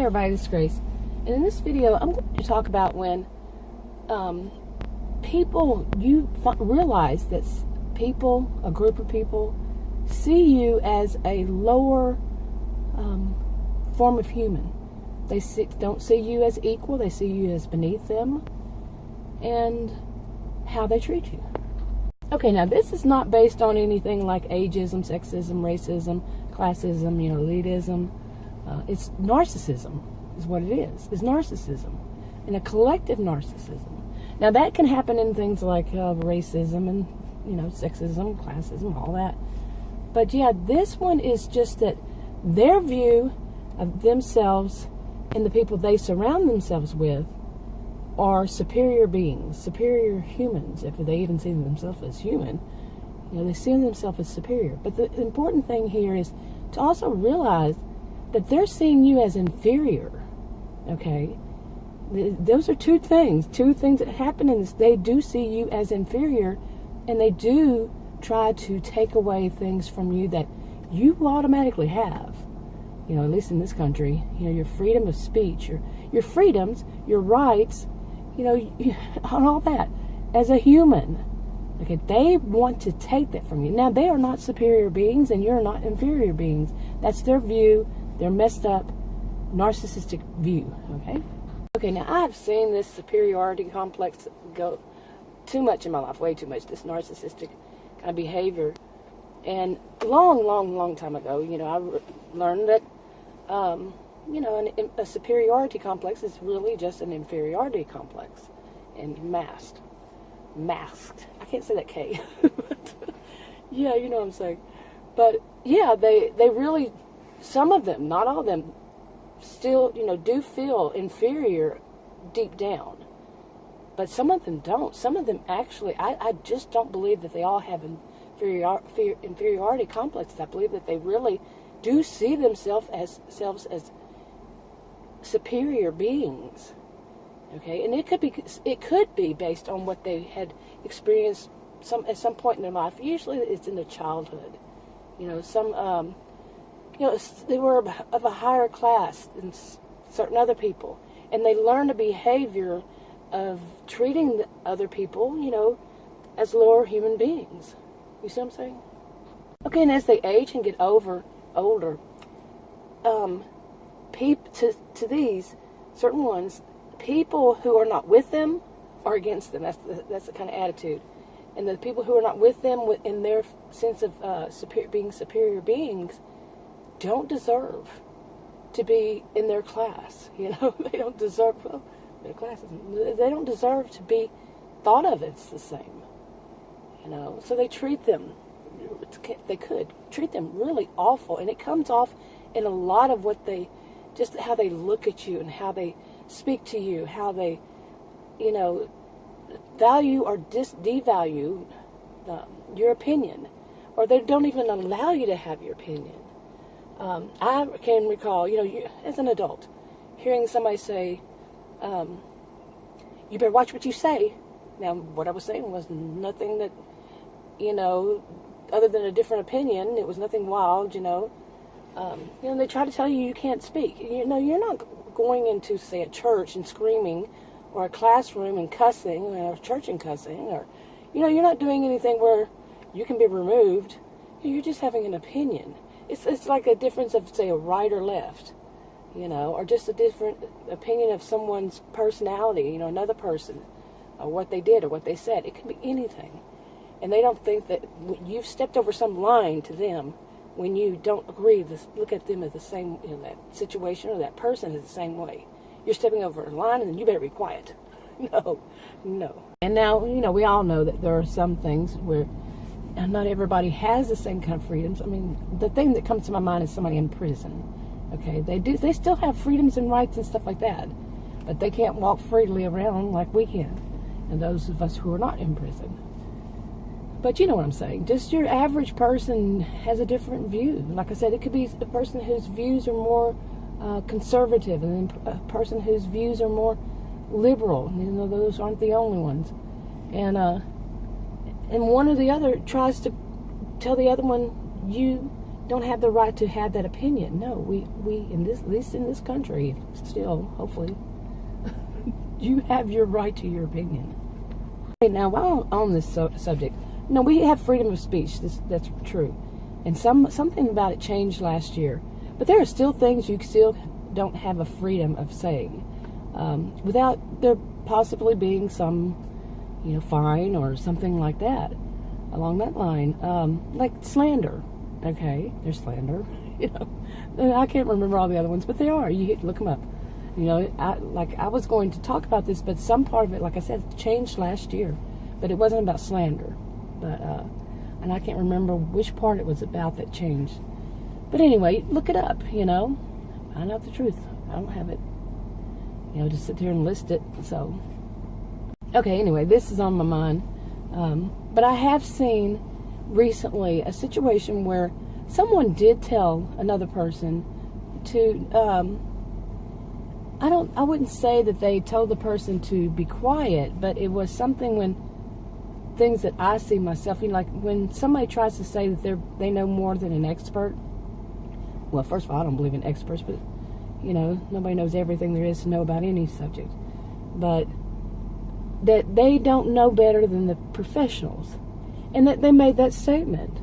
everybody, this is Grace. And in this video, I'm going to talk about when you realize that people, a group of people, see you as a lower form of human. They don't see you as equal, they see you as beneath them, and how they treat you. Okay, now this is not based on anything like ageism, sexism, racism, classism, elitism. It's narcissism is what it is. It's narcissism, and a collective narcissism. Now that can happen in things like racism and sexism, classism, all that. But yeah, this one is just that their view of themselves and the people they surround themselves with are superior beings, superior humans, if they even see themselves as human. They see themselves as superior. But the important thing here is to also realize that they're seeing you as inferior, okay? Those are two things that happen in this. They do see you as inferior, and they do try to take away things from you that you automatically have. At least in this country, your freedom of speech, your freedoms, your rights, all that. As a human, okay, they want to take that from you. Now, they are not superior beings, and you're not inferior beings. That's their view, their messed up, narcissistic view, okay? Okay, now I've seen this superiority complex go too much in my life, way too much, this narcissistic kind of behavior. And long time ago, I learned that, a superiority complex is really just an inferiority complex, and masked. I can't say that K. But, yeah, you know what I'm saying. But yeah, they really, some of them, not all of them, still, do feel inferior deep down. But some of them don't. Some of them actually, I just don't believe that they all have inferiority complexes. I believe that they really do see themselves as superior beings. Okay, and it could be based on what they had experienced at some point in their life. Usually, it's in their childhood. They were of a higher class than certain other people, and they learn a behavior of treating the other people, as lower human beings. You see what I'm saying? Okay, and as they age and get older, to these certain ones, people who are not with them are against them. That's the kind of attitude. And the people who are not with them in their sense of being superior beings don't deserve to be in their class. They don't deserve their classes. They don't deserve to be thought of as the same. So they treat them. They could treat them really awful, and it comes off in a lot of just how they look at you and how they speak to you, how they, value or devalue your opinion, or they don't even allow you to have your opinion. I can recall, as an adult, hearing somebody say, you better watch what you say. Now, what I was saying was nothing that, other than a different opinion. It was nothing wild, they try to tell you can't speak. You're not going into, say, a church and screaming, or a classroom and cussing, or a church and cussing, or, you're not doing anything where you can be removed. You're just having an opinion. It's like a difference of, say, a right or left, or just a different opinion of someone's personality, another person, or what they did or what they said. It can be anything. And they don't think that you've stepped over some line to them when you don't agree, look at them as the same, that situation or that person is the same way. You're stepping over a line, and then you better be quiet. No. And now, we all know that there are some things where not everybody has the same kind of freedoms. I mean, the thing that comes to my mind is somebody in prison. Okay, they still have freedoms and rights and stuff like that, but they can't walk freely around like we can, and those of us who are not in prison. But you know what I'm saying. Just your average person has a different view. Like I said, it could be a person whose views are more conservative, and then a person whose views are more liberal. Those aren't the only ones. And one or the other tries to tell the other one, don't have the right to have that opinion. No, we in this, at least in this country, still, hopefully, you have your right to your opinion. Okay, now, while on this subject, no, we have freedom of speech. That's true, and something about it changed last year. But there are still things you still don't have a freedom of saying, without there possibly being some, fine or something like that along that line, like slander. Okay, there's slander. I can't remember all the other ones, but they are. You look them up. I was going to talk about this, but some part of it, like I said, changed last year. But it wasn't about slander. But and I can't remember which part it was about that changed. But anyway, look it up. Find out the truth. I don't have it. Just sit here and list it. So, okay. Anyway, this is on my mind. But I have seen recently a situation where someone did tell another person to I wouldn't say that they told the person to be quiet, but it was something when things that I see myself, like when somebody tries to say that they know more than an expert. Well, first of all, I don't believe in experts, but nobody knows everything there is to know about any subject, but that they don't know better than the professionals. And that they made that statement.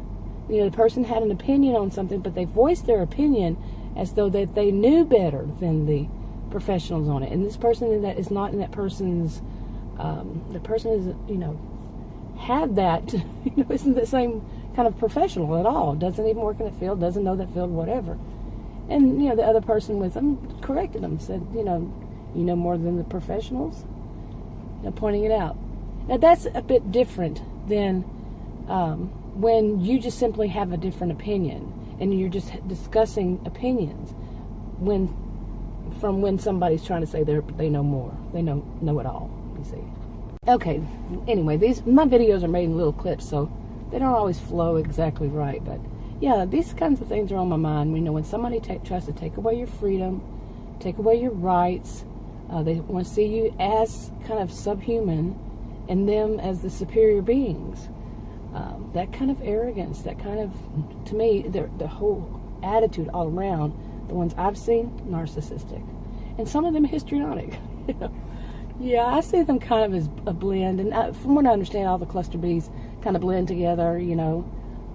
The person had an opinion on something, but they voiced their opinion as though that they knew better than the professionals on it. And this person that is not in that person's, the person is, had that, isn't the same kind of professional at all. Doesn't even work in that field, doesn't know that field, whatever. And, the other person with them corrected them, said, you know more than the professionals, pointing it out. Now, that's a bit different than when you just simply have a different opinion and you're just discussing opinions when somebody's trying to say they know more, they know it all, you see. Okay, anyway, my videos are made in little clips, so they don't always flow exactly right, but yeah, these kinds of things are on my mind. When somebody tries to take away your freedom, take away your rights, they want to see you as kind of subhuman and them as the superior beings. That kind of arrogance, that kind of, to me, the whole attitude all around, the ones I've seen, narcissistic. And some of them histrionic. Yeah, I see them kind of as a blend. And from what I understand, all the cluster bees kind of blend together,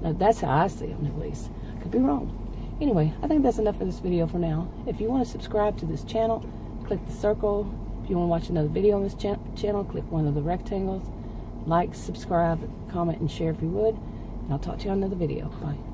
That's how I see them, at least. Could be wrong. Anyway, I think that's enough for this video for now. If you want to subscribe to this channel, click the circle. If you want to watch another video on this channel, click one of the rectangles. Like, subscribe, comment, and share if you would. And I'll talk to you on another video. Bye.